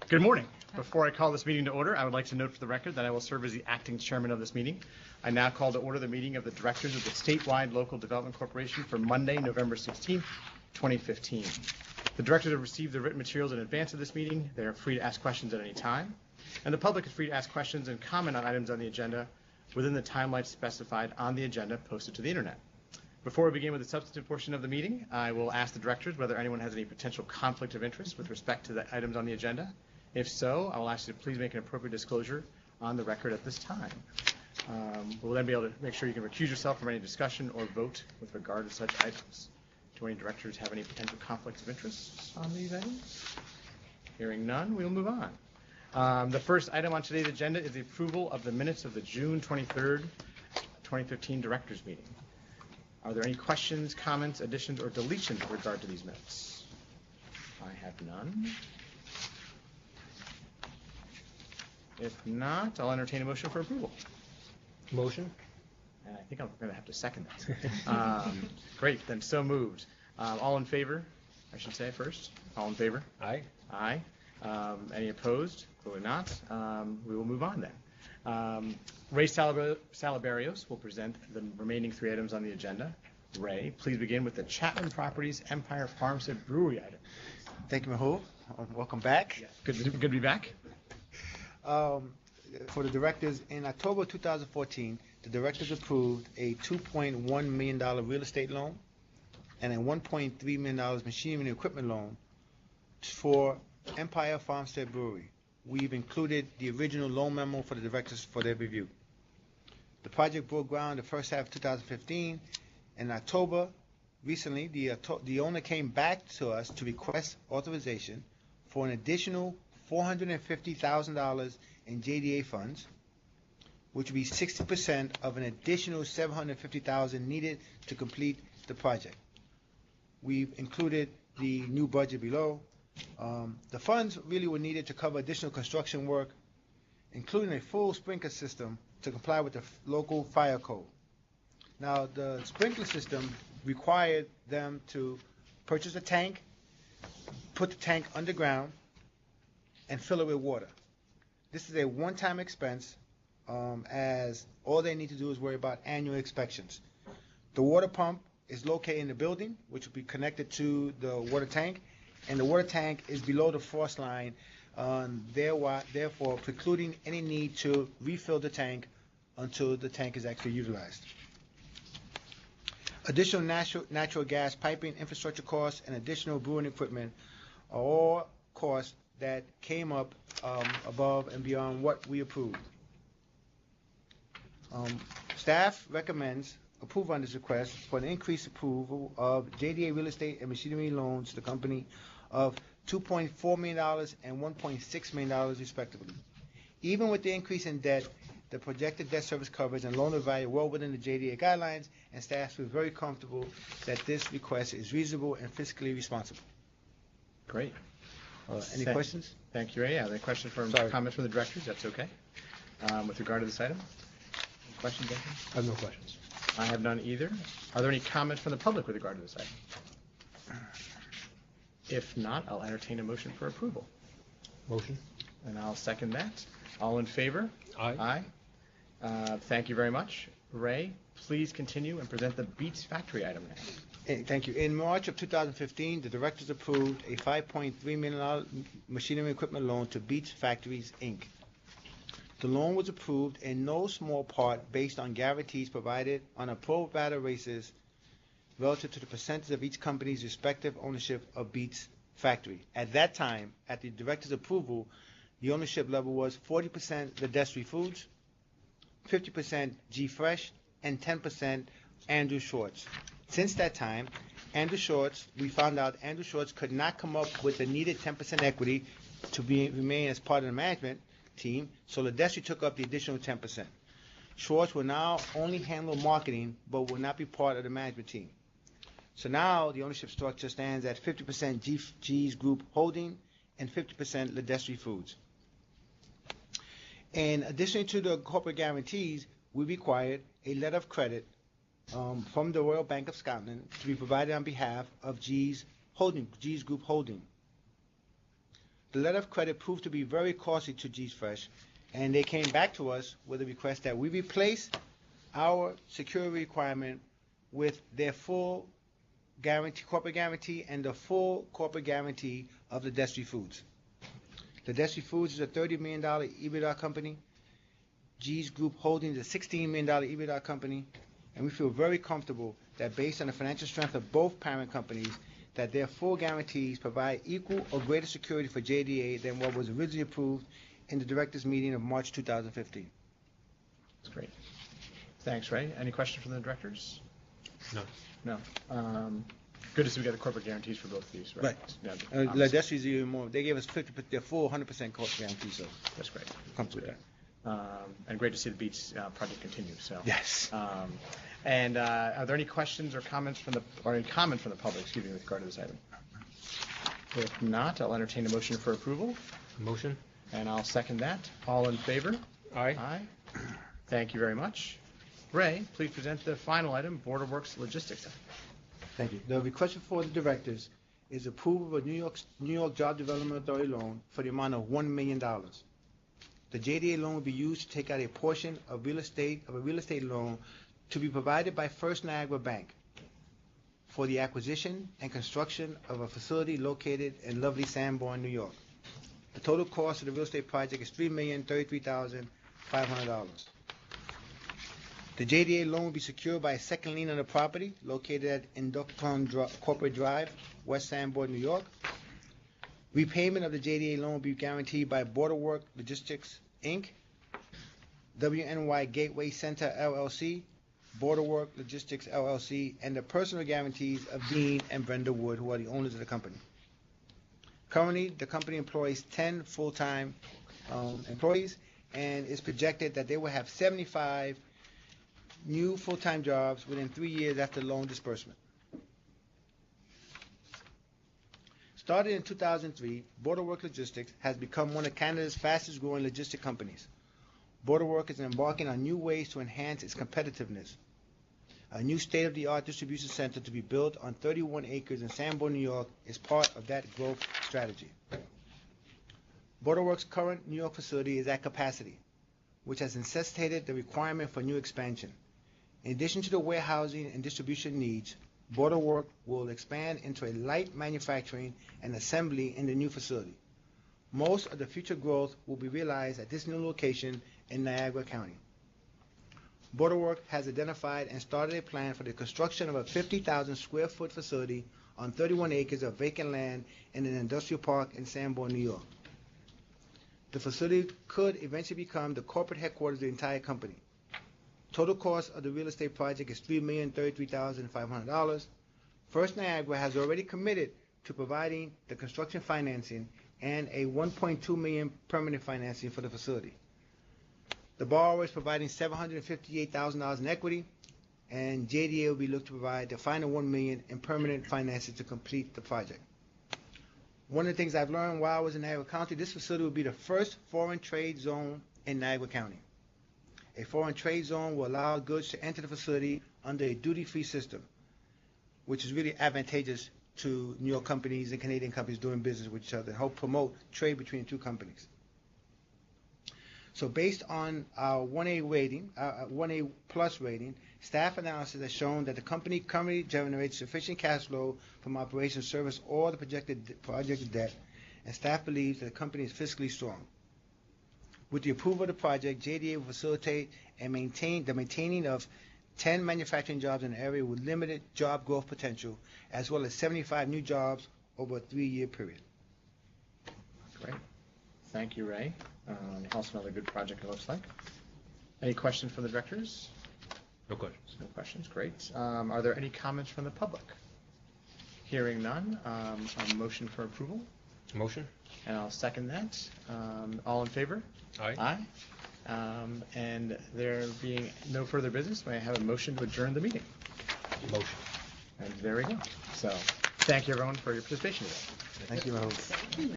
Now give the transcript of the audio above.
Good morning. Before I call this meeting to order, I would like to note for the record that I will serve as the acting chairman of this meeting. I now call to order the meeting of the directors of the Statewide Local Development Corporation for Monday, November 16, 2015. The directors have received the written materials in advance of this meeting. They are free to ask questions at any time. And the public is free to ask questions and comment on items on the agenda within the timeline specified on the agenda posted to the internet. Before we begin with the substantive portion of the meeting, I will ask the directors whether anyone has any potential conflict of interest with respect to the items on the agenda. If so, I will ask you to please make an appropriate disclosure on the record at this time. We'll then be able to make sure you can recuse yourself from any discussion or vote with regard to such items. Do any directors have any potential conflicts of interest on these items? Hearing none, we will move on. The first item on today's agenda is the approval of the minutes of the June 23rd, 2015 directors meeting. Are there any questions, comments, additions, or deletions with regard to these minutes? I have none. If not, I'll entertain a motion for approval. Motion. And I think I'm going to have to second that. Great, then so moved. All in favor, I should say first. All in favor? Aye. Aye. Any opposed? Clearly not. We will move on then. Ray Salabarios will present the remaining three items on the agenda. Ray, please begin with the Chapman Properties Empire Farmstead Brewery item. Thank you, Mahou. Welcome back. Yes. Good to be back. For the directors, in October 2014, the directors approved a $2.1 million real estate loan and a $1.3 million machinery and equipment loan for Empire Farmstead Brewery. We've included the original loan memo for the directors for their review. The project broke ground the first half of 2015. In October, recently, the owner came back to us to request authorization for an additional $450,000 in JDA funds, which would be 60% of an additional $750,000 needed to complete the project. We've included the new budget below. The funds really were needed to cover additional construction work, including a full sprinkler system to comply with the local fire code. Now, the sprinkler system required them to purchase a tank, put the tank underground, and fill it with water. This is a one-time expense, as all they need to do is worry about annual inspections. The water pump is located in the building, which will be connected to the water tank, and the water tank is below the frost line, therefore precluding any need to refill the tank until the tank is actually utilized. Additional natural gas piping, infrastructure costs, and additional brewing equipment are all costs that came up above and beyond what we approved. Staff recommends approval on this request for an increased approval of JDA real estate and machinery loans to the company of $2.4 million and $1.6 million respectively. Even with the increase in debt, the projected debt service coverage and loan to value well within the JDA guidelines, and staff feel very comfortable that this request is reasonable and fiscally responsible. Great. Any questions? Thank you, Ray. Are there questions comments from the directors? That's okay. With regard to this item? Any questions? I have no questions. I have none either. Are there any comments from the public with regard to this item? If not, I'll entertain a motion for approval. Motion. And I'll second that. All in favor? Aye. Aye. Thank you very much. Ray, please continue and present the Beats Factory item now. Thank you. In March of 2015, the directors approved a $5.3 million machinery equipment loan to Beats Factories, Inc. The loan was approved in no small part based on guarantees provided on a pro rata basis relative to the percentage of each company's respective ownership of Beats Factory. At that time, at the director's approval, the ownership level was 40% Ledestri Foods, 50% G Fresh, and 10% Andrew Schwartz. Since that time, we found out Andrew Schwartz could not come up with the needed 10% equity to remain as part of the management team, so Ledestri took up the additional 10%. Schwartz will now only handle marketing, but will not be part of the management team. So now the ownership structure stands at 50% G's Group Holding and 50% Ledestri Foods. In addition to the corporate guarantees, we required a letter of credit from the Royal Bank of Scotland to be provided on behalf of G's Group Holding. The letter of credit proved to be very costly to G's Fresh, and they came back to us with a request that we replace our security requirement with their full guarantee, corporate guarantee, and the full corporate guarantee of the Destry Foods. The Destry Foods is a $30 million EBITDA company. G's Group Holdings is a $16 million EBITDA company, and we feel very comfortable that based on the financial strength of both parent companies, that their full guarantees provide equal or greater security for JDA than what was originally approved in the directors' meeting of March 2015. That's great. Thanks, Ray. Any questions from the directors? No. No. Good to see we got the corporate guarantees for both of these, right? Right. Yeah, Like Destry's even more. They gave us 50, their full 100% corporate guarantee, so that's great. comfortable with that. And great to see the Beach project continue. So Yes. And are there any questions or comments from the public? Excuse me, with regard to this item. If not, I'll entertain a motion for approval, Motion? and I'll second that. All in favor? Aye. Aye. Thank you very much. Ray, please present the final item, Border Works Logistics. Thank you. The request before the directors is approval of a New York Job Development Authority loan for the amount of $1 million. The JDA loan will be used to take out a portion of a real estate loan to be provided by First Niagara Bank for the acquisition and construction of a facility located in lovely Sanborn, New York. The total cost of the real estate project is $3,033,500. The JDA loan will be secured by a second lien on the property located at Inducton Corporate Drive, West Sanborn, New York. Repayment of the JDA loan will be guaranteed by Borderwork Logistics, Inc., WNY Gateway Center, LLC, Borderwork Logistics, LLC, and the personal guarantees of Dean and Brenda Wood, who are the owners of the company. Currently, the company employs 10 full-time employees, and it's projected that they will have 75 new full-time jobs within 3 years after loan disbursement. Started in 2003, Borderwork Logistics has become one of Canada's fastest-growing logistic companies. Borderwork is embarking on new ways to enhance its competitiveness. A new state-of-the-art distribution center to be built on 31 acres in Sanborn, New York is part of that growth strategy. Borderwork's current New York facility is at capacity, which has necessitated the requirement for new expansion. In addition to the warehousing and distribution needs, Borderwork will expand into a light manufacturing and assembly in the new facility. Most of the future growth will be realized at this new location in Niagara County. Borderwork has identified and started a plan for the construction of a 50,000 square foot facility on 31 acres of vacant land in an industrial park in Sanborn, New York. The facility could eventually become the corporate headquarters of the entire company. Total cost of the real estate project is $3,033,500. First Niagara has already committed to providing the construction financing and a $1.2 million permanent financing for the facility. The borrower is providing $758,000 in equity, and JDA will be looking to provide the final $1 million in permanent financing to complete the project. One of the things I've learned while I was in Niagara County, this facility will be the first foreign trade zone in Niagara County. A foreign trade zone will allow goods to enter the facility under a duty-free system, which is really advantageous to New York companies and Canadian companies doing business with each other and help promote trade between the two companies. So based on our 1A rating, 1A plus rating, staff analysis has shown that the company currently generates sufficient cash flow from operations service or the projected project debt, and staff believes that the company is fiscally strong. With the approval of the project, JDA will facilitate and maintain the maintaining of 10 manufacturing jobs in the area with limited job growth potential, as well as 75 new jobs over a 3-year period. Great. Thank you, Ray. Also another good project, it looks like. Any questions from the directors? No questions. No questions. Great. Are there any comments from the public? Hearing none, a motion for approval, Motion? and I'll second that. All in favor? Aye. Aye. And there being no further business, may I have a motion to adjourn the meeting? Motion. And there we go. So, thank you everyone for your participation today. Thank you, Rahul.